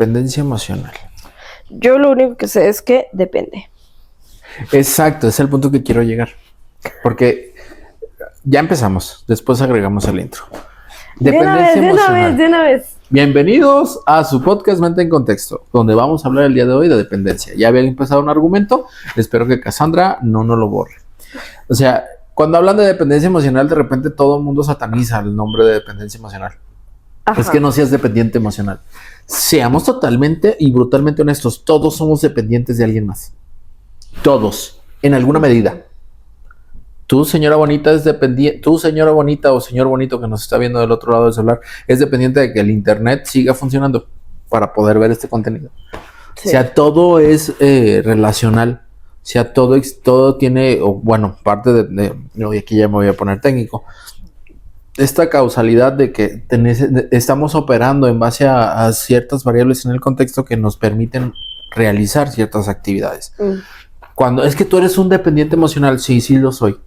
dependencia emocional. Yo lo único que sé es que depende. Exacto, es el punto que quiero llegar. Porque ya empezamos, después agregamos el intro. Dependencia emocional. De una vez. Bienvenidos a su podcast Mente en Contexto, donde vamos a hablar el día de hoy de dependencia. Ya había empezado un argumento, espero que Cassandra no nos lo borre. O sea, cuando hablan de dependencia emocional, de repente todo el mundo sataniza el nombre de dependencia emocional. Ajá. Es que no seas dependiente emocional. Seamos totalmente y brutalmente honestos, todos somos dependientes de alguien más. Todos, en alguna medida. Tú, señora bonita, es dependiente. Tú, señora bonita o señor bonito que nos está viendo del otro lado del celular, es dependiente de que el internet siga funcionando para poder ver este contenido. Sí. O sea, todo es relacional. O sea, todo tiene, bueno, parte de aquí ya me voy a poner técnico. Esta causalidad de que estamos operando en base a ciertas variables en el contexto que nos permiten realizar ciertas actividades. Cuando es que tú eres un dependiente emocional, sí lo soy.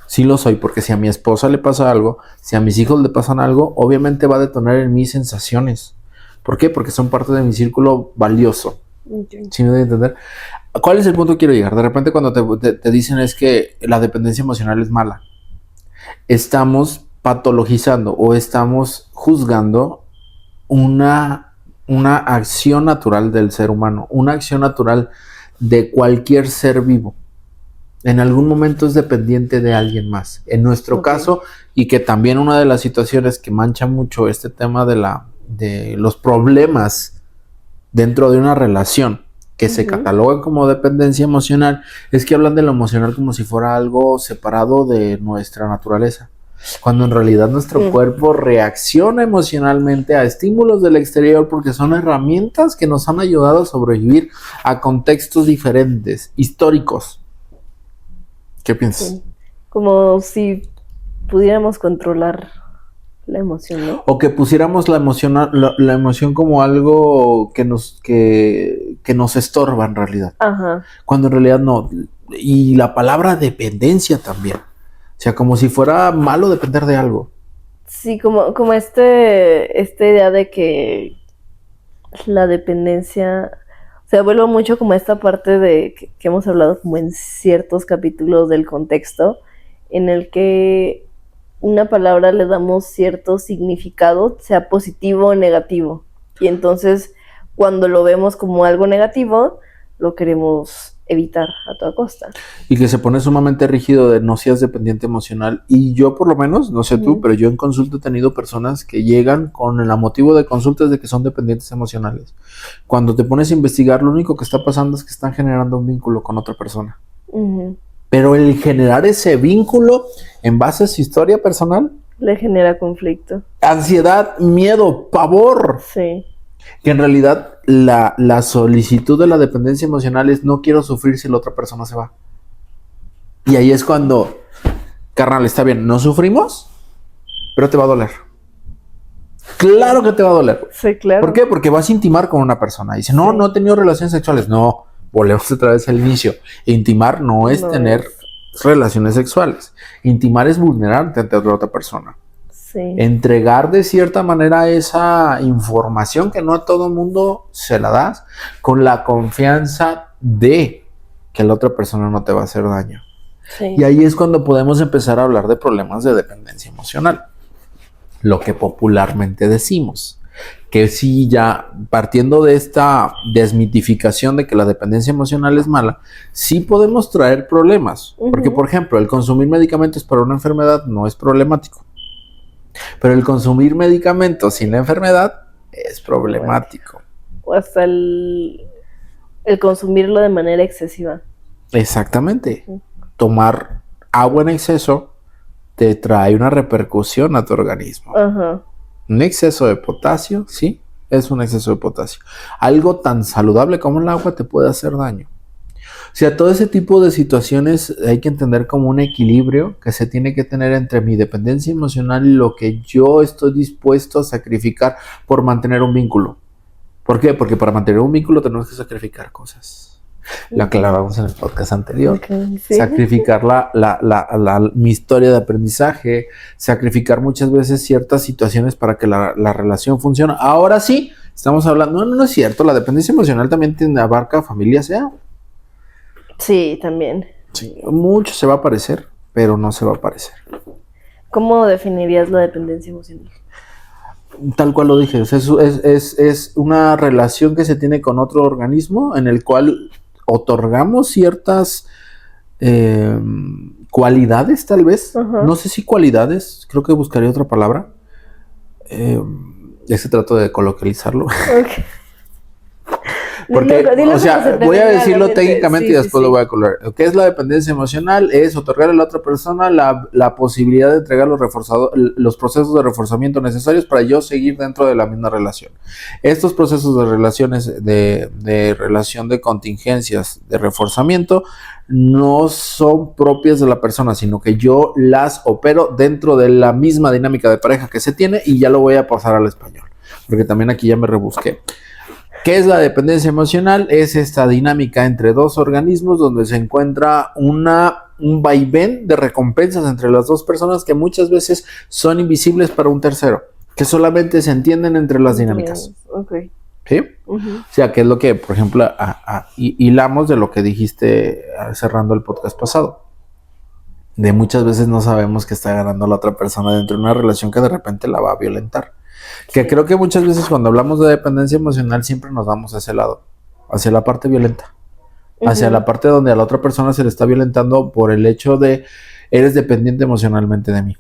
Sí lo soy, porque si a mi esposa le pasa algo, si a mis hijos le pasan algo, obviamente va a detonar en mí sensaciones. ¿Por qué? Porque son parte de mi círculo valioso. ¿Sí me doy a entender? ¿Cuál es el punto que quiero llegar? De repente cuando te dicen es que la dependencia emocional es mala, estamos patologizando o estamos juzgando una acción natural del ser humano, una acción natural de cualquier ser vivo. En algún momento es dependiente de alguien más. En nuestro caso, y que también una de las situaciones que mancha mucho este tema de los problemas dentro de una relación que se cataloga como dependencia emocional, es que hablan de lo emocional como si fuera algo separado de nuestra naturaleza. Cuando en realidad nuestro cuerpo reacciona emocionalmente a estímulos del exterior porque son herramientas que nos han ayudado a sobrevivir a contextos diferentes, históricos. ¿Qué piensas? Sí. Como si pudiéramos controlar la emoción, ¿no? O que pusiéramos la emoción como algo que nos estorba en realidad. Ajá. Cuando en realidad no. Y la palabra dependencia también. O sea, como si fuera malo depender de algo. Sí, como esta idea de que la dependencia se vuelve mucho como esta parte de que hemos hablado como en ciertos capítulos del contexto, en el que una palabra le damos cierto significado, sea positivo o negativo. Y entonces, cuando lo vemos como algo negativo, lo queremos evitar a toda costa. Y que se pone sumamente rígido de no seas dependiente emocional. Y yo por lo menos, no sé tú, pero yo en consulta he tenido personas que llegan con el motivo de consultas de que son dependientes emocionales. Cuando te pones a investigar, lo único que está pasando es que están generando un vínculo con otra persona. Pero el generar ese vínculo en base a su historia personal le genera conflicto, ansiedad, miedo, pavor. Sí. Que en realidad la solicitud de la dependencia emocional es no quiero sufrir si la otra persona se va. Y ahí es cuando, carnal, está bien, no sufrimos, pero te va a doler. Claro que te va a doler. Sí, claro. ¿Por qué? Porque vas a intimar con una persona. Y dice, no he tenido relaciones sexuales. No, volvemos otra vez al inicio. Intimar no es tener relaciones sexuales. Intimar es vulnerarte ante otra persona. Sí. Entregar de cierta manera esa información que no a todo mundo se la das, con la confianza de que la otra persona no te va a hacer daño. Sí. Y ahí es cuando podemos empezar a hablar de problemas de dependencia emocional, lo que popularmente decimos. Que sí, ya partiendo de esta desmitificación de que la dependencia emocional es mala, sí podemos traer problemas. Porque, por ejemplo, el consumir medicamentos para una enfermedad no es problemático. Pero el consumir medicamentos sin la enfermedad es problemático. O hasta el consumirlo de manera excesiva. Exactamente. Tomar agua en exceso te trae una repercusión a tu organismo. Ajá. Un exceso de potasio, sí, es un exceso de potasio. Algo tan saludable como el agua te puede hacer daño. O sea, todo ese tipo de situaciones hay que entender como un equilibrio que se tiene que tener entre mi dependencia emocional y lo que yo estoy dispuesto a sacrificar por mantener un vínculo. ¿Por qué? Porque para mantener un vínculo tenemos que sacrificar cosas. Lo aclaramos en el podcast anterior. Okay, sí. Sacrificar mi historia de aprendizaje, sacrificar muchas veces ciertas situaciones para que la relación funcione. Ahora sí, estamos hablando, no es cierto, la dependencia emocional también abarca familia, sea. Sí, también. Sí, mucho se va a parecer, pero no se va a parecer. ¿Cómo definirías la dependencia emocional? Tal cual lo dije, es una relación que se tiene con otro organismo en el cual otorgamos ciertas cualidades, tal vez. Ajá. No sé si cualidades, creo que buscaría otra palabra. Ese trato de coloquializarlo. Okay. Porque, Dilo o sea, voy a decirlo técnicamente sí, y después lo voy a colocar. Lo que es la dependencia emocional es otorgar a la otra persona la posibilidad de entregar los procesos de reforzamiento necesarios para yo seguir dentro de la misma relación. Estos procesos de relaciones, de relación de contingencias, de reforzamiento, no son propias de la persona, sino que yo las opero dentro de la misma dinámica de pareja que se tiene, y ya lo voy a pasar al español, porque también aquí ya me rebusqué. ¿Qué es la dependencia emocional? Es esta dinámica entre dos organismos donde se encuentra un vaivén de recompensas entre las dos personas que muchas veces son invisibles para un tercero, que solamente se entienden entre las dinámicas. Okay. ¿Sí? Uh-huh. O sea, que es lo que, por ejemplo, hilamos de lo que dijiste cerrando el podcast pasado. De muchas veces no sabemos que está ganando la otra persona dentro de una relación que de repente la va a violentar. Que creo que muchas veces cuando hablamos de dependencia emocional siempre nos vamos a ese lado, hacia la parte violenta, hacia la parte donde a la otra persona se le está violentando por el hecho de eres dependiente emocionalmente de mí.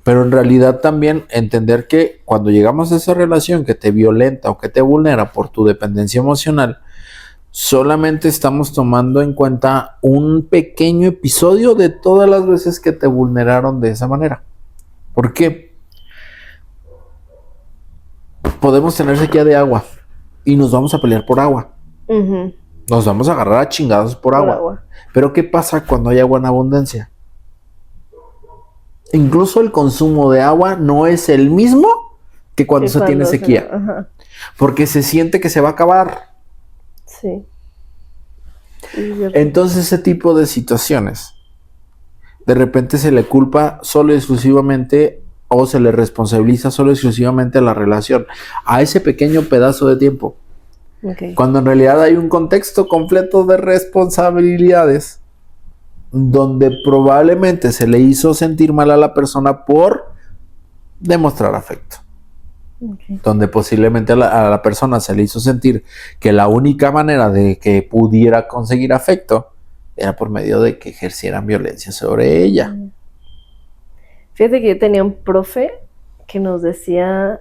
Pero en realidad también entender que cuando llegamos a esa relación que te violenta o que te vulnera por tu dependencia emocional, solamente estamos tomando en cuenta un pequeño episodio de todas las veces que te vulneraron de esa manera. ¿Por qué? Podemos tener sequía de agua y nos vamos a pelear por agua. Nos vamos a agarrar a chingados por agua. Pero ¿qué pasa cuando hay agua en abundancia? Incluso el consumo de agua no es el mismo que cuando se tiene sequía. Porque se siente que se va a acabar. Sí. Entonces ese tipo de situaciones, de repente se le culpa solo y exclusivamente, o se le responsabiliza solo y exclusivamente a la relación, a ese pequeño pedazo de tiempo. Cuando en realidad hay un contexto completo de responsabilidades donde probablemente se le hizo sentir mal a la persona por demostrar afecto. Donde posiblemente a la persona se le hizo sentir que la única manera de que pudiera conseguir afecto era por medio de que ejercieran violencia sobre ella. Fíjate que yo tenía un profe que nos decía,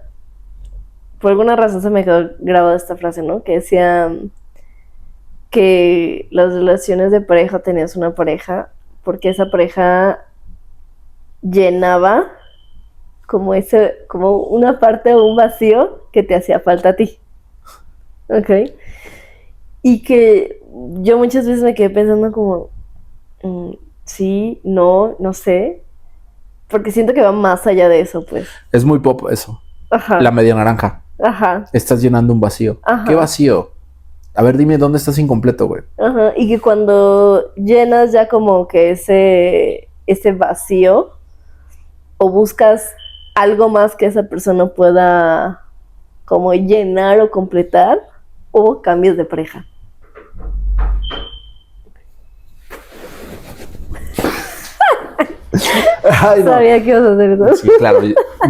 por alguna razón se me quedó grabada esta frase, ¿no? Que decía que las relaciones de pareja, tenías una pareja porque esa pareja llenaba como una parte o un vacío que te hacía falta a ti. ¿Ok? Y que yo muchas veces me quedé pensando como, sí, no sé. Porque siento que va más allá de eso, pues. Es muy pop eso. Ajá. La media naranja. Ajá. Estás llenando un vacío. Ajá. ¿Qué vacío? A ver, dime dónde estás incompleto, güey. Ajá. Y que cuando llenas ya como que ese vacío, o buscas algo más que esa persona pueda como llenar o completar, o cambias de pareja. Ay, no. Sabía que ibas a hacer eso. Sí, claro.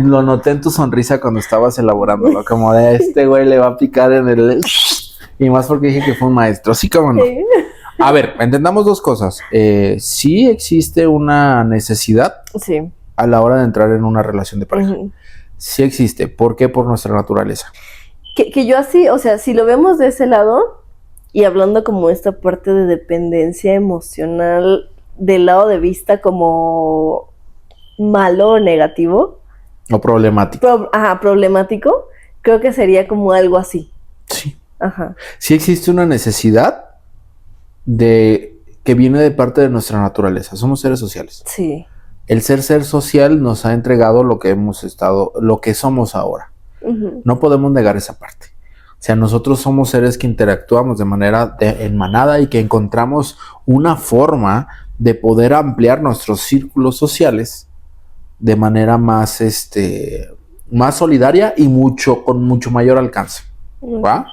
Lo noté en tu sonrisa cuando estabas elaborándolo. Como de este güey le va a picar en el... Y más porque dije que fue un maestro. Sí, cómo no. Sí. A ver, entendamos dos cosas. Sí existe una necesidad a la hora de entrar en una relación de pareja. Sí existe. ¿Por qué? Por nuestra naturaleza. Que yo así, o sea, si lo vemos de ese lado y hablando como esta parte de dependencia emocional del lado de vista como malo o negativo. O problemático. Problemático. Creo que sería como algo así. Sí. Ajá. Sí existe una necesidad que viene de parte de nuestra naturaleza. Somos seres sociales. Sí. El ser social nos ha entregado lo que somos ahora. No podemos negar esa parte. sea, nosotros somos seres que interactuamos de manera en manada y que encontramos una forma de poder ampliar nuestros círculos sociales de manera más, más solidaria y con mucho mayor alcance. ¿Va?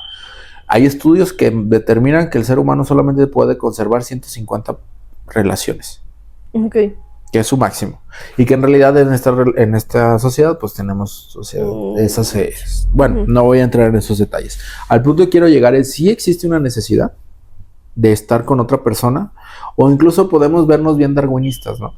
Hay estudios que determinan que el ser humano solamente puede conservar 150 relaciones. Okay. Que es su máximo. Y que en realidad en esta sociedad, pues tenemos esas... bueno, no voy a entrar en esos detalles. Al punto que quiero llegar es, sí existe una necesidad de estar con otra persona, o incluso podemos vernos bien darwinistas, ¿no?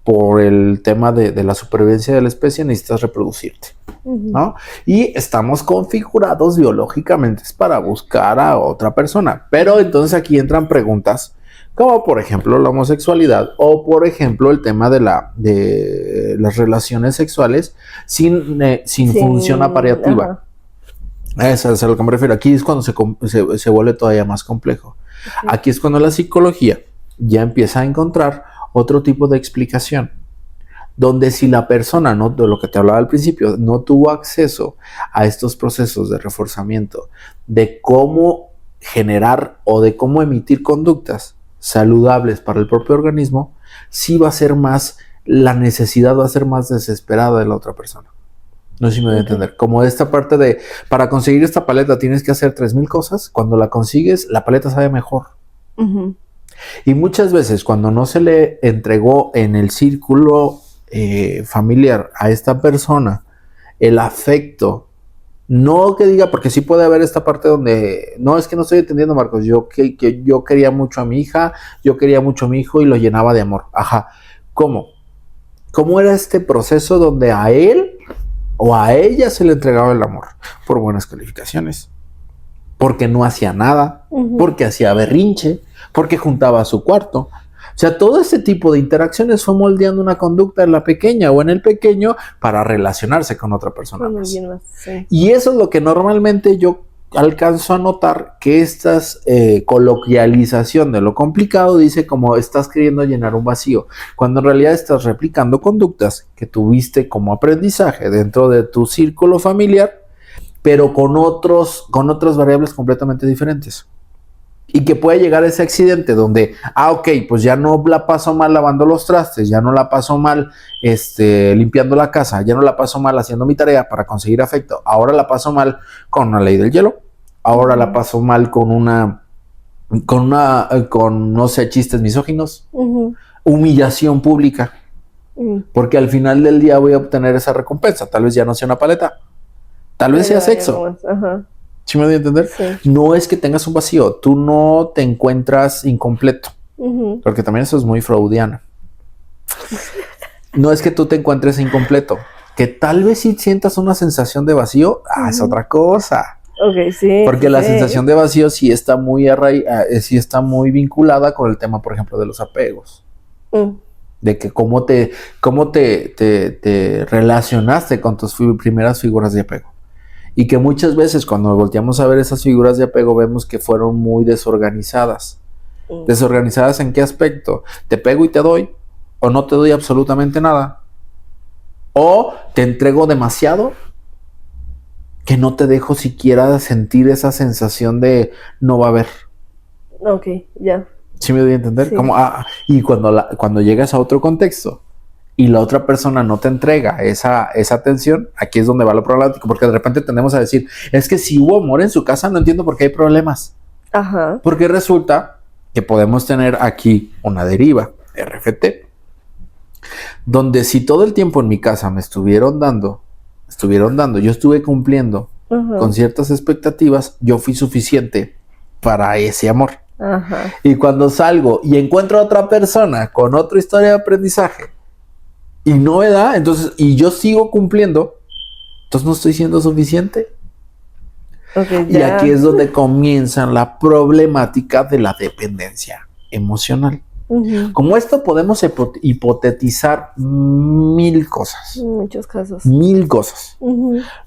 Por el tema de la supervivencia de la especie, necesitas reproducirte, ¿no? Y estamos configurados biológicamente para buscar a otra persona. Pero entonces aquí entran preguntas como por ejemplo la homosexualidad o por ejemplo el tema de las relaciones sexuales sin función apareativa. Eso es a lo que me refiero. Aquí es cuando se vuelve todavía más complejo. Aquí es cuando la psicología ya empieza a encontrar otro tipo de explicación, donde si la persona, no, de lo que te hablaba al principio, no tuvo acceso a estos procesos de reforzamiento, de cómo generar o de cómo emitir conductas saludables para el propio organismo, sí va a ser más, la necesidad va a ser más desesperada de la otra persona. No sé si me voy a entender. Como esta parte de, para conseguir esta paleta tienes que hacer 3,000 cosas, cuando la consigues, la paleta sabe mejor. Y muchas veces cuando no se le entregó en el círculo familiar a esta persona el afecto, no que diga, porque sí puede haber esta parte donde, no, es que no estoy entendiendo, Marcos, yo quería mucho a mi hija, yo quería mucho a mi hijo y lo llenaba de amor. Ajá, ¿cómo? ¿Cómo era este proceso donde a él o a ella se le entregaba el amor? Por buenas calificaciones, porque no hacía nada, porque hacía berrinche, porque juntaba a su cuarto. O sea, todo ese tipo de interacciones fue moldeando una conducta en la pequeña o en el pequeño para relacionarse con otra persona más. Sí. Y eso es lo que normalmente yo alcanzo a notar, que esta coloquialización de lo complicado dice como estás queriendo llenar un vacío, cuando en realidad estás replicando conductas que tuviste como aprendizaje dentro de tu círculo familiar, pero con otras variables completamente diferentes. Y que puede llegar ese accidente donde, ok, pues ya no la paso mal lavando los trastes, ya no la paso mal limpiando la casa, ya no la paso mal haciendo mi tarea para conseguir afecto, ahora la paso mal con una ley del hielo, ahora la paso mal con no sé, chistes misóginos, humillación pública, porque al final del día voy a obtener esa recompensa, tal vez ya no sea una paleta, tal vez sea sexo. ¿Sí me doy a entender? Sí. No es que tengas un vacío, tú no te encuentras incompleto, porque también eso es muy freudiano. No es que tú te encuentres incompleto, que tal vez si sientas una sensación de vacío, es otra cosa. Okay, sí. Porque la sensación de vacío sí está muy vinculada con el tema, por ejemplo, de los apegos. De que cómo te relacionaste con tus primeras figuras de apego. Y que muchas veces cuando volteamos a ver esas figuras de apego vemos que fueron muy desorganizadas. ¿Desorganizadas en qué aspecto? Te pego y te doy, o no te doy absolutamente nada, o te entrego demasiado que no te dejo siquiera sentir esa sensación de no va a haber. Ok, ya. ¿Sí me doy a entender? Sí. Y cuando llegas a otro contexto y la otra persona no te entrega esa atención, aquí es donde va lo problemático, porque de repente tendemos a decir, es que si hubo amor en su casa, no entiendo por qué hay problemas. Ajá. Porque resulta que podemos tener aquí una deriva, RFT, donde si todo el tiempo en mi casa me estuvieron dando, yo estuve cumpliendo con ciertas expectativas, yo fui suficiente para ese amor. Ajá. Y cuando salgo y encuentro a otra persona con otra historia de aprendizaje, y no me da, entonces, y yo sigo cumpliendo, entonces no estoy siendo suficiente. Okay, y aquí es donde comienza la problemática de la dependencia emocional. Como esto podemos hipotetizar 1000 cosas. Muchos casos. 1000 cosas.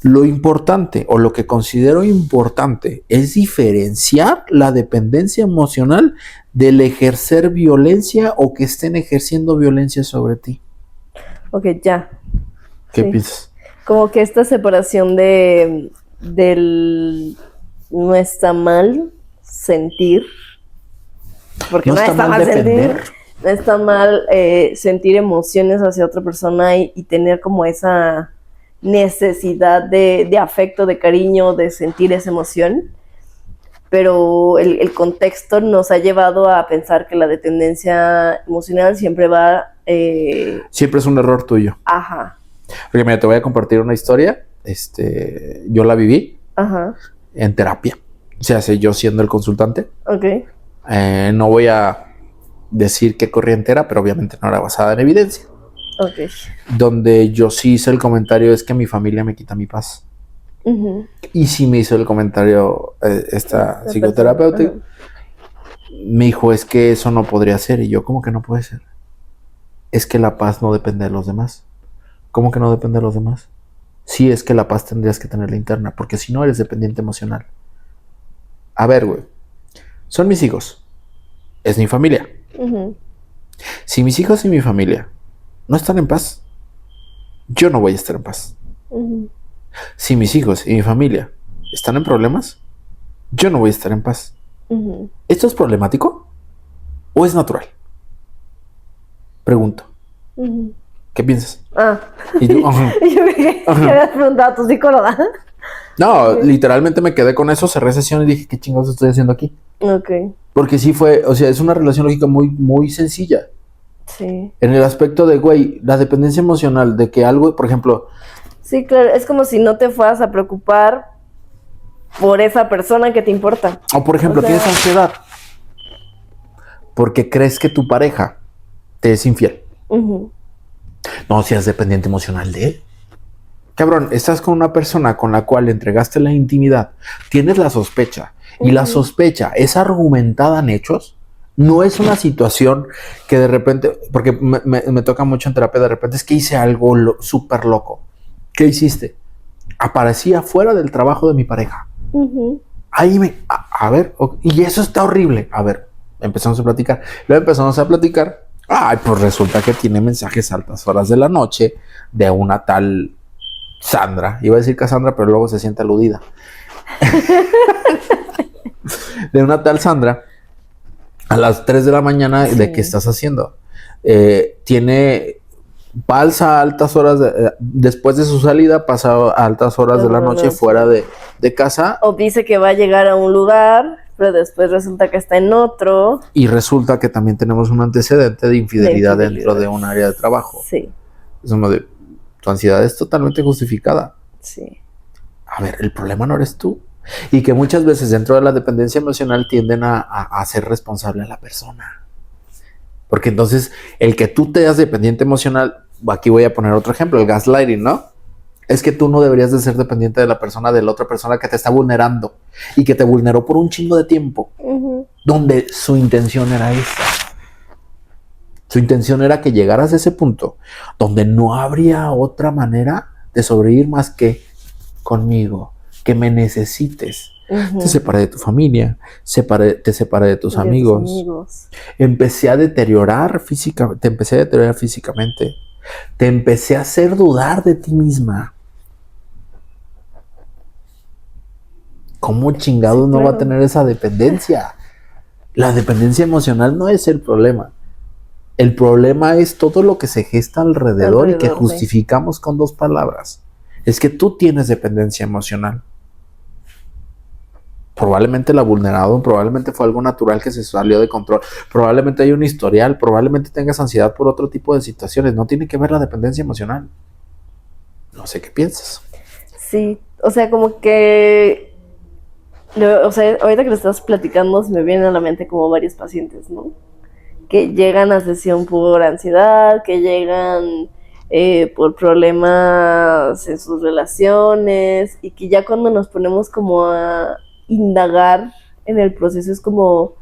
Lo importante, o lo que considero importante, es diferenciar la dependencia emocional del ejercer violencia o que estén ejerciendo violencia sobre ti. Ok, ya. ¿Qué piensas? Como que esta separación del no está mal sentir, porque No no está está mal mal sentir, depender. no está mal sentir emociones hacia otra persona y tener como esa necesidad de afecto, de cariño, de sentir esa emoción, pero el contexto nos ha llevado a pensar que la dependencia emocional siempre va... Siempre es un error tuyo. Ajá, Porque mira, te voy a compartir una historia. Yo la viví ajá, en terapia. O sea, yo siendo el consultante. ok, No voy a decir qué corriente era, pero obviamente no era basada en evidencia. ok. Donde yo sí hice el comentario es que mi familia me quita mi paz. Ujú. Y sí me hizo el comentario esta La psicoterapeuta. persona, Me dijo, es que eso no podría ser. Y yo, ¿cómo que no puede ser? Es que la paz no depende de los demás. ¿Cómo que no depende de los demás? Sí, es que la paz tendrías que tenerla interna, porque si no eres dependiente emocional. A ver, güey. Son mis hijos. Es mi familia. Ujú. Si mis hijos y mi familia no están en paz, yo no voy a estar en paz. Ujú. Si mis hijos y mi familia están en problemas, yo no voy a estar en paz. Ujú. ¿Esto es problemático o es natural? Pregunto. Ujú. ¿Qué piensas? Ah, Y tú, ajá. yo me habías preguntado a tu psicóloga. No, literalmente me quedé con eso, cerré sesión y dije, ¿qué chingados estoy haciendo aquí? Ok, Porque sí fue, o sea, es una relación lógica muy, muy sencilla. sí. En el aspecto de, güey, la dependencia emocional, de que algo, por ejemplo, Sí, claro, es como si no te fueras a preocupar por esa persona que te importa. o por ejemplo, O sea, tienes ansiedad porque crees que tu pareja te es infiel. ujú, No seas dependiente emocional de él. Cabrón, estás con una persona con la cual le entregaste la intimidad, tienes la sospecha, y la Ujú. sospecha es argumentada en hechos. No es una situación que de repente, porque me toca mucho en terapia, de repente es que hice algo súper loco. ¿Qué hiciste? Aparecía fuera del trabajo de mi pareja. ujú. Ahí a ver, y eso está horrible. A ver, empezamos a platicar. Luego empezamos a platicar. Ay, pues resulta que tiene mensajes a altas horas de la noche de una tal Sandra. Iba a decir Cassandra, pero luego se siente aludida. De una tal Sandra a las 3 de la mañana. Sí. ¿De qué estás haciendo? Pasa a altas horas, después de su salida, pasa a altas horas de la noche fuera de casa. O dice que va a llegar a un lugar, pero después resulta que está en otro. Y resulta que también tenemos un antecedente de infidelidad dentro de un área de trabajo. Sí, Es como de, tu ansiedad es totalmente justificada. sí. A ver, el problema no eres tú. Y que muchas veces dentro de la dependencia emocional tienden a ser responsable a la persona. Porque entonces, el que tú te das dependiente emocional, aquí voy a poner otro ejemplo, el gaslighting, ¿no? Es que tú no deberías de ser dependiente de la persona, de la otra persona que te está vulnerando y que te vulneró por un chingo de tiempo, Ujú. donde su intención era esa. Su intención era que llegaras a ese punto donde no habría otra manera de sobrevivir más que conmigo, que me necesites. Ujú. Te separé de tu familia, te separé de tus De tus amigos. amigos. Empecé a deteriorar físicamente, te empecé a deteriorar físicamente. Te empecé a hacer dudar de ti misma. ¿Cómo chingados Sí, no va a claro. tener esa dependencia? La dependencia emocional no es el problema. El problema es todo lo que se gesta alrededor y que Alrededor de. justificamos con dos palabras. Es que tú tienes dependencia emocional. Probablemente la vulneraron, probablemente fue algo natural que se salió de control, probablemente hay un historial, probablemente tengas ansiedad por otro tipo de situaciones. No tiene que ver la dependencia emocional. No sé qué piensas. Sí, o sea, como que, o sea, ahorita que lo estás platicando, se me vienen a la mente como varios pacientes, ¿no? Que llegan a sesión por ansiedad, que llegan por problemas en sus relaciones, y que ya cuando nos ponemos como a indagar en el proceso es como,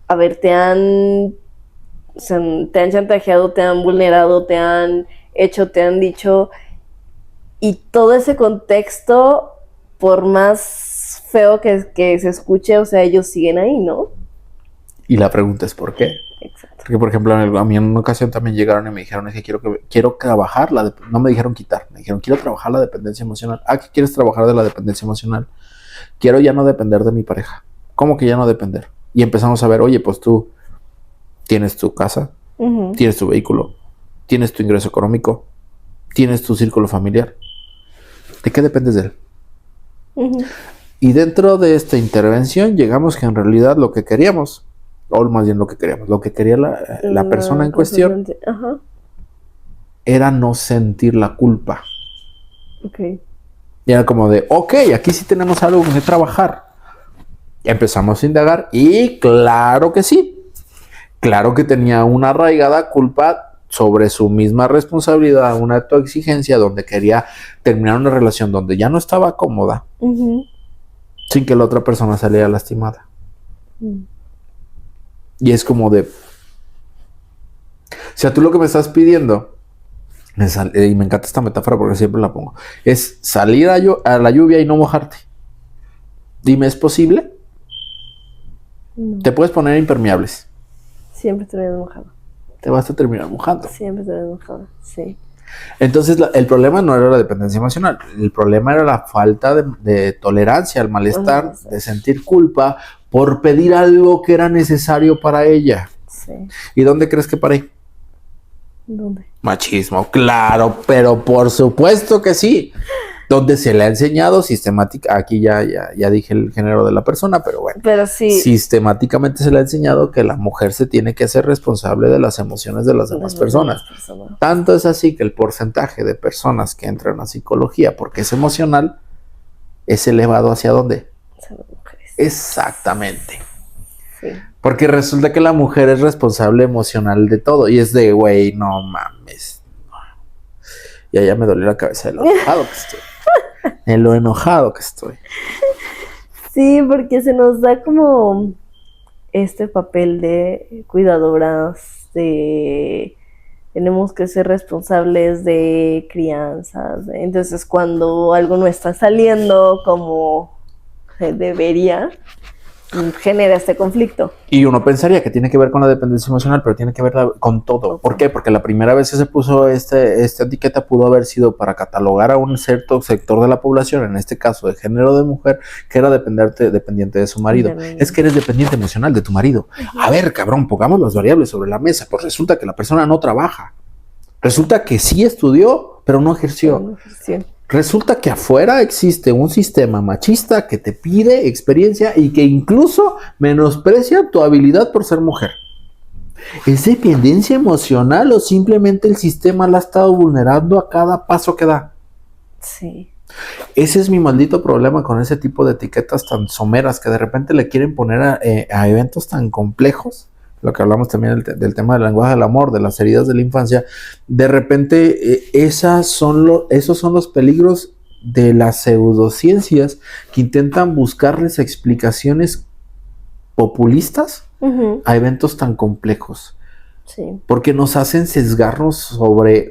a ver, o sea, te han chantajeado, te han vulnerado, te han hecho, te han dicho, y todo ese contexto, por más feo que se escuche, o sea, ellos siguen ahí, ¿no? Y la pregunta es ¿por qué? Exacto. Porque, por ejemplo, a mí en una ocasión también llegaron y me dijeron, es que quiero trabajar no me dijeron quitar, me dijeron, quiero trabajar la dependencia emocional. Ah, ¿qué quieres trabajar de la dependencia emocional? quiero ya no depender de mi pareja. ¿Cómo que ya no depender? Y empezamos a ver, oye, pues tú tienes tu casa, tienes tu vehículo, tienes tu ingreso económico, tienes tu círculo familiar. ¿De qué dependes de él? Y dentro de esta intervención llegamos que en realidad lo que queríamos, o más bien lo que queríamos, lo que quería la persona en cuestión, era no sentir la culpa. Okay. Y era como de, ok, aquí sí tenemos algo que trabajar. Y empezamos a indagar y claro que sí. Claro que tenía una arraigada culpa sobre su misma responsabilidad, una autoexigencia donde quería terminar una relación donde ya no estaba cómoda, sin que la otra persona saliera lastimada. Y es como de, o sea, tú lo que me estás pidiendo, y me encanta esta metáfora porque siempre la pongo, es salir a la lluvia y no mojarte. Dime, ¿es posible? No. Te puedes poner impermeables. Siempre te ves mojado. Te vas a terminar mojando. Siempre te ves mojado, sí. Entonces el problema no era la dependencia emocional, el problema era la falta de tolerancia al malestar, de sentir culpa por pedir algo que era necesario para ella. Sí. ¿Y dónde crees que paré? ¿Dónde? Machismo, claro, pero por supuesto que sí. Donde se le ha enseñado sistemáticamente, aquí ya dije el género de la persona, pero bueno, pero sí, sistemáticamente se le ha enseñado que la mujer se tiene que hacer responsable de las emociones de las demás personas. Tanto es así que el porcentaje de personas que entran a psicología porque es emocional es elevado ¿hacia dónde? Hacia las mujeres. Exactamente. Sí. Porque resulta que la mujer es responsable emocional de todo y es de, güey, no mames. Y ya me dolió la cabeza de lo enojado que estoy. En lo enojado que estoy. Sí, porque se nos da como este papel de cuidadoras, de tenemos que ser responsables de crianzas. Entonces, cuando algo no está saliendo como debería, genera este conflicto. Y uno pensaría que tiene que ver con la dependencia emocional, pero tiene que ver con todo. ¿Por qué? Porque la primera vez que se puso esta etiqueta pudo haber sido para catalogar a un cierto sector de la población, en este caso de género de mujer, que era dependiente de su marido. Es que eres dependiente emocional de tu marido. A ver, cabrón, pongamos las variables sobre la mesa. Pues resulta que la persona no trabaja. Resulta que sí estudió, pero no ejerció. Resulta que afuera existe un sistema machista que te pide experiencia y que incluso menosprecia tu habilidad por ser mujer. ¿Es dependencia emocional o simplemente el sistema la ha estado vulnerando a cada paso que da? Sí. Ese es mi maldito problema con ese tipo de etiquetas tan someras que de repente le quieren poner a eventos tan complejos. Lo que hablamos también del tema del lenguaje del amor, de las heridas de la infancia, de repente esos son los peligros de las pseudociencias que intentan buscarles explicaciones populistas a eventos tan complejos. Sí. Porque nos hacen sesgarnos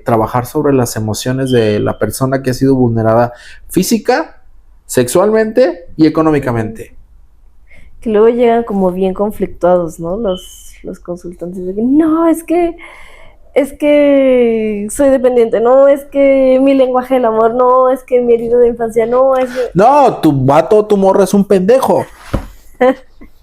trabajar sobre las emociones de la persona que ha sido vulnerada física, sexualmente y económicamente. Que luego llegan como bien conflictuados, ¿no? Los consultantes de que no, es que soy dependiente, no, es que mi lenguaje del amor, no, es que mi herida de infancia, no, es que... No, tu vato, tu morra es un pendejo.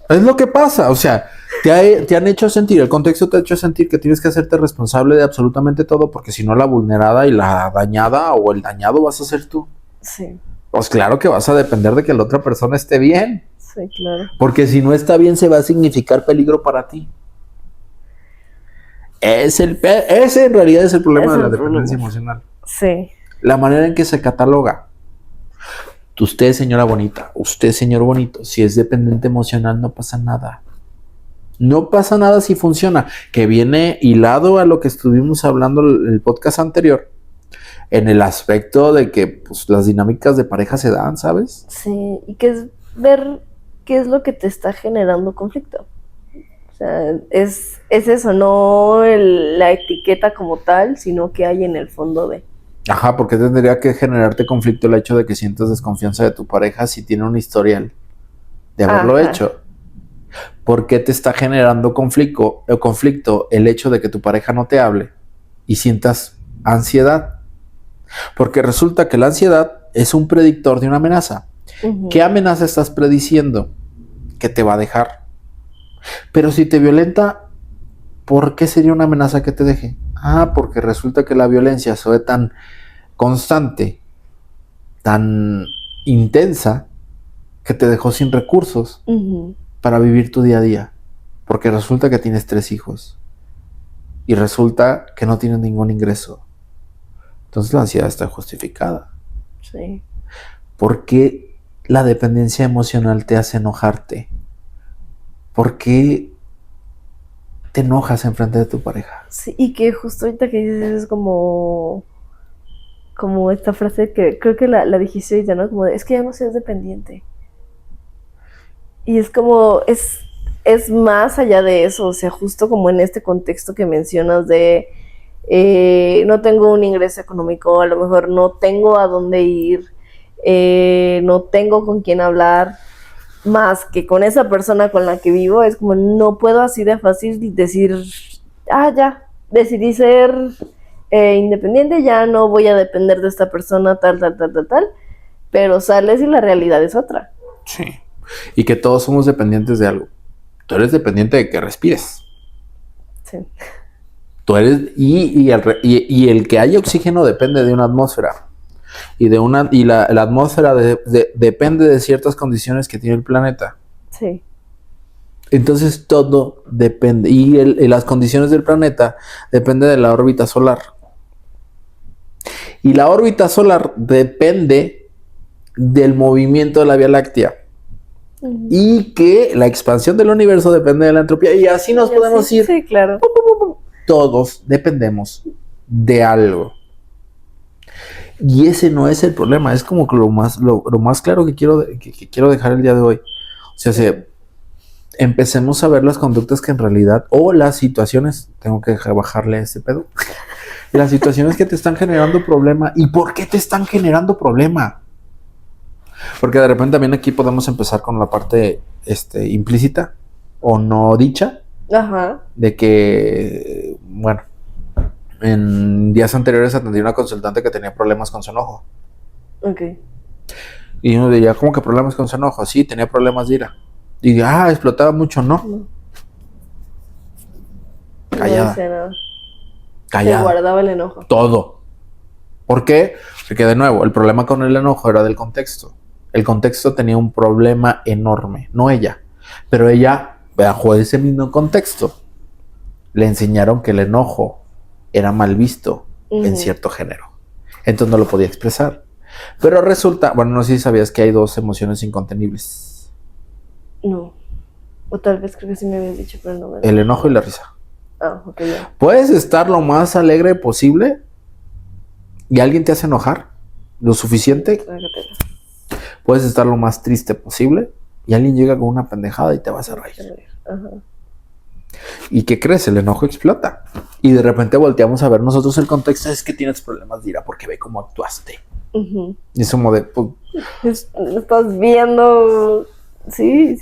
Es lo que pasa, o sea, te han hecho sentir, el contexto te ha hecho sentir que tienes que hacerte responsable de absolutamente todo, porque si no la vulnerada y la dañada o el dañado vas a ser tú. Sí. Pues claro que vas a depender de que la otra persona esté bien. Sí, claro. Porque si no está bien se va a significar peligro para ti. Ese en realidad es el problema de la dependencia emocional. Sí. La manera en que se cataloga. Usted, señora bonita, usted, señor bonito, si es dependiente emocional no pasa nada. No pasa nada si funciona. Que viene hilado a lo que estuvimos hablando el podcast anterior. En el aspecto de que pues, las dinámicas de pareja se dan, ¿sabes? Sí, y que es ver qué es lo que te está generando conflicto. O sea, es eso, no la etiqueta como tal, sino que hay en el fondo de... Ajá, porque tendría que generarte conflicto el hecho de que sientas desconfianza de tu pareja si tiene un historial de haberlo hecho. ¿Por qué te está generando conflicto el hecho de que tu pareja no te hable y sientas ansiedad? Porque resulta que la ansiedad es un predictor de una amenaza. Ujú. ¿Qué amenaza estás prediciendo? Que te va a dejar. Pero si te violenta, ¿por qué sería una amenaza que te deje? Ah, porque resulta que la violencia se ve tan constante, tan intensa, que te dejó sin recursos Ujú. para vivir tu día a día. Porque resulta que tienes 3 hijos. Y resulta que no tienes ningún ingreso. Entonces la ansiedad está justificada. Sí. ¿Por qué la dependencia emocional te hace enojarte? ¿Por qué te enojas en frente de tu pareja? Sí, y que justo ahorita que dices es como esta frase que creo que la dijiste ahorita, ¿no? Como de, es que ya no seas dependiente. Y es como, es más allá de eso, o sea, justo como en este contexto que mencionas de no tengo un ingreso económico, a lo mejor no tengo a dónde ir, no tengo con quién hablar, más que con esa persona con la que vivo, es como no puedo así de fácil decir, ya, decidí ser independiente, ya no voy a depender de esta persona, tal, pero sales y la realidad es otra. Sí. Y que todos somos dependientes de algo. Tú eres dependiente de que respires. Sí. Tú eres, y el que haya oxígeno depende de una atmósfera. La atmósfera depende de ciertas condiciones que tiene el planeta. Sí. Entonces todo depende. Y las condiciones del planeta dependen de la órbita solar. Y la órbita solar depende del movimiento de la Vía Láctea. Uh-huh. Y que la expansión del universo depende de la entropía. Y así nos podemos ir. Sí, claro. Todos dependemos de algo. Y ese no es el problema. Es como que lo más claro que quiero dejar el día de hoy. O sea, empecemos a ver las conductas que en realidad, o las situaciones, tengo que bajarle a ese pedo, las situaciones que te están generando problema. ¿Y por qué te están generando problema? Porque de repente también aquí podemos empezar con la parte implícita o no dicha. Ajá. De que, bueno, en días anteriores atendí a una consultante que tenía problemas con su enojo. Ok. Y uno diría, ¿cómo que problemas con su enojo? Sí, tenía problemas de ira. Y explotaba mucho, ¿no? Callada. No decía nada. Callada. Se guardaba el enojo. Todo. ¿Por qué? Porque de nuevo, el problema con el enojo era del contexto. El contexto tenía un problema enorme, no ella. Pero ella, bajo ese mismo contexto, le enseñaron que el enojo era mal visto en cierto género. Entonces no lo podía expresar. Pero resulta, bueno, no sé si sabías que hay 2 emociones incontenibles. No. O tal vez creo que sí me habías dicho, pero no me... El enojo y la risa. Ok, ya. Puedes estar lo más alegre posible y alguien te hace enojar lo suficiente. Puedes estar lo más triste posible y alguien llega con una pendejada y te vas a reír. Ajá. ¿Y qué crees? El enojo explota. Y de repente volteamos a ver nosotros el contexto. Es que tienes problemas de ira porque ve cómo actuaste. Uh-huh. Y es como de... estás viendo... Sí.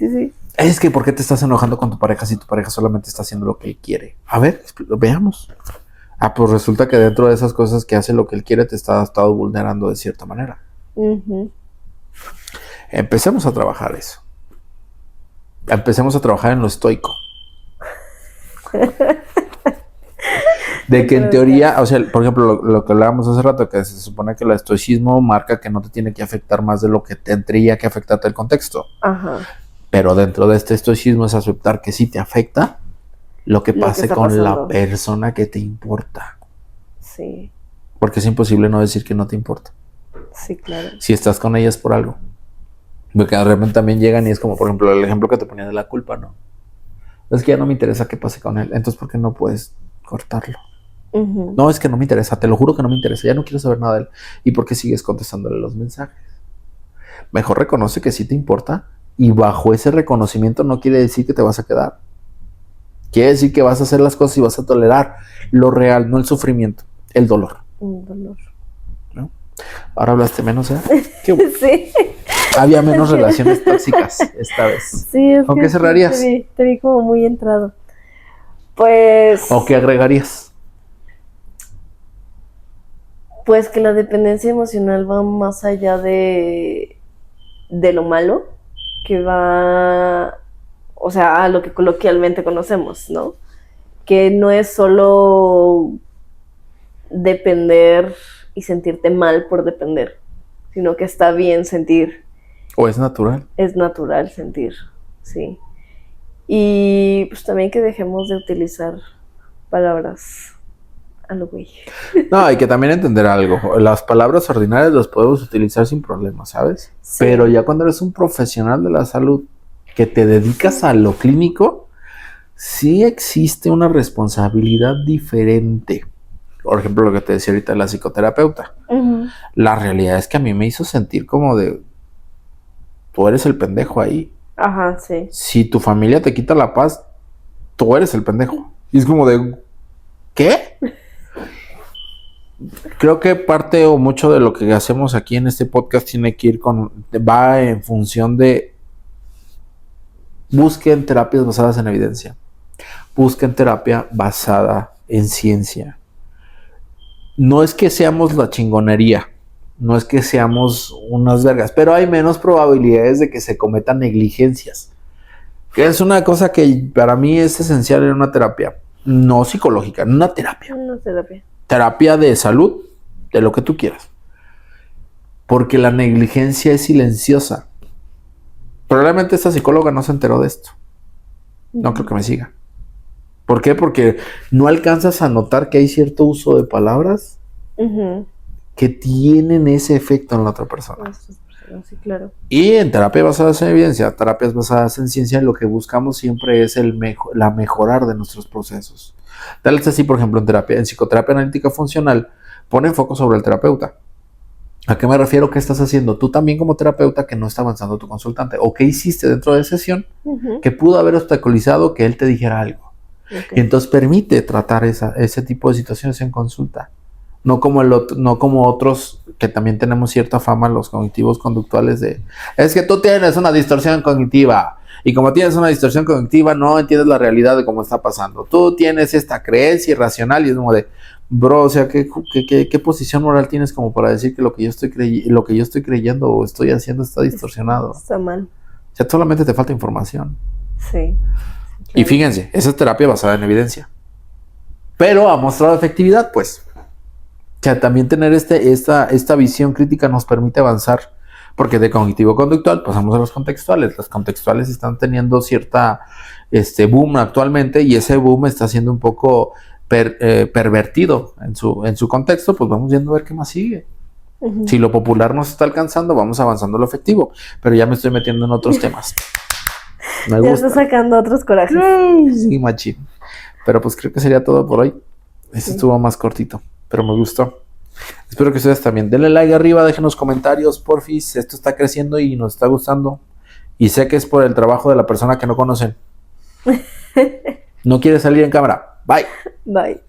Es que ¿por qué te estás enojando con tu pareja si tu pareja solamente está haciendo lo que él quiere? A ver, veamos. Pues resulta que dentro de esas cosas que hace lo que él quiere te está estado vulnerando de cierta manera. Uh-huh. Empecemos a trabajar eso. Empecemos a trabajar en lo estoico. De que en teoría, o sea, por ejemplo, lo que hablábamos hace rato, que se supone que el estoicismo marca que no te tiene que afectar más de lo que tendría que afectarte el contexto. Ajá. Pero dentro de este estoicismo es aceptar que sí te afecta lo que pase con la persona que te importa. Sí. Porque es imposible no decir que no te importa. Sí, claro. Si estás con ellas por algo. Porque de repente también llegan y es como, por ejemplo, el ejemplo que te ponía de la culpa, ¿no? Es que ya no me interesa qué pase con él. Entonces, ¿por qué no puedes cortarlo? Uh-huh. No, es que no me interesa. Te lo juro que no me interesa. Ya no quiero saber nada de él. ¿Y por qué sigues contestándole los mensajes? Mejor reconoce que sí te importa. Y bajo ese reconocimiento no quiere decir que te vas a quedar. Quiere decir que vas a hacer las cosas y vas a tolerar lo real, no el sufrimiento, el dolor. Un dolor. ¿No? Ahora hablaste menos, ¿eh? Qué bueno. Sí. Había menos relaciones tóxicas esta vez. Sí, es ¿Con que qué cerrarías? Te vi como muy entrado. Pues... ¿O qué agregarías? Pues que la dependencia emocional va más allá de de lo malo que va, o sea, a lo que coloquialmente conocemos, ¿no? Que no es solo depender y sentirte mal por depender, sino que está bien sentir. ¿O es natural? Es natural sentir, sí. Y pues también que dejemos de utilizar palabras a lo güey. No, hay que también entender algo. Las palabras ordinarias las podemos utilizar sin problema, ¿sabes? Sí. Pero ya cuando eres un profesional de la salud que te dedicas a lo clínico, sí existe una responsabilidad diferente. Por ejemplo, lo que te decía ahorita de la psicoterapeuta. Uh-huh. La realidad es que a mí me hizo sentir como de, tú eres el pendejo ahí. Ajá, sí. Si tu familia te quita la paz, tú eres el pendejo. Y es como de, ¿qué? Creo que parte o mucho de lo que hacemos aquí en este podcast tiene que ir va en función de busquen terapias basadas en evidencia. Busquen terapia basada en ciencia. No es que seamos la chingonería, no es que seamos unas vergas, pero hay menos probabilidades de que se cometan negligencias. Que es una cosa que para mí es esencial en una terapia, no psicológica, en una terapia. Una terapia. Terapia de salud, de lo que tú quieras. Porque la negligencia es silenciosa. Probablemente esta psicóloga no se enteró de esto. No creo que me siga. ¿Por qué? Porque no alcanzas a notar que hay cierto uso de palabras Uh-huh. que tienen ese efecto en la otra persona. Sí, claro. Y en terapia basada en evidencia, terapias basadas en ciencia, lo que buscamos siempre es la mejorar de nuestros procesos. Tal es así, por ejemplo, en psicoterapia analítica funcional, ponen foco sobre el terapeuta. ¿A qué me refiero? ¿Qué estás haciendo tú también como terapeuta que no está avanzando tu consultante? ¿O qué hiciste dentro de sesión Uh-huh. que pudo haber obstaculizado que él te dijera algo? Okay. Y entonces permite tratar ese tipo de situaciones en consulta. No como otros que también tenemos cierta fama, los cognitivos conductuales de, es que tú tienes una distorsión cognitiva y como tienes una distorsión cognitiva no entiendes la realidad de cómo está pasando. Tú tienes esta creencia irracional y es como de, bro, o sea, ¿qué posición moral tienes como para decir que lo que yo estoy creyendo o estoy haciendo está distorsionado? Está mal. O sea, solamente te falta información. Sí. Claro. Y fíjense, esa es terapia basada en evidencia. Pero ha mostrado efectividad, pues. O sea, también tener esta visión crítica nos permite avanzar, porque de cognitivo-conductual pasamos a los contextuales. Los contextuales están teniendo cierta boom actualmente y ese boom está siendo un poco pervertido en su contexto, pues vamos viendo a ver qué más sigue. Uh-huh. Si lo popular nos está alcanzando, vamos avanzando lo efectivo, pero ya me estoy metiendo en otros temas. Me ya está sacando otros corajes. Sí, machín. Pero pues creo que sería todo por hoy. Este estuvo más cortito, pero me gustó. Espero que ustedes también. Denle like arriba, déjenos comentarios, porfis. Esto está creciendo y nos está gustando. Y sé que es por el trabajo de la persona que no conocen. No quiere salir en cámara. Bye. Bye.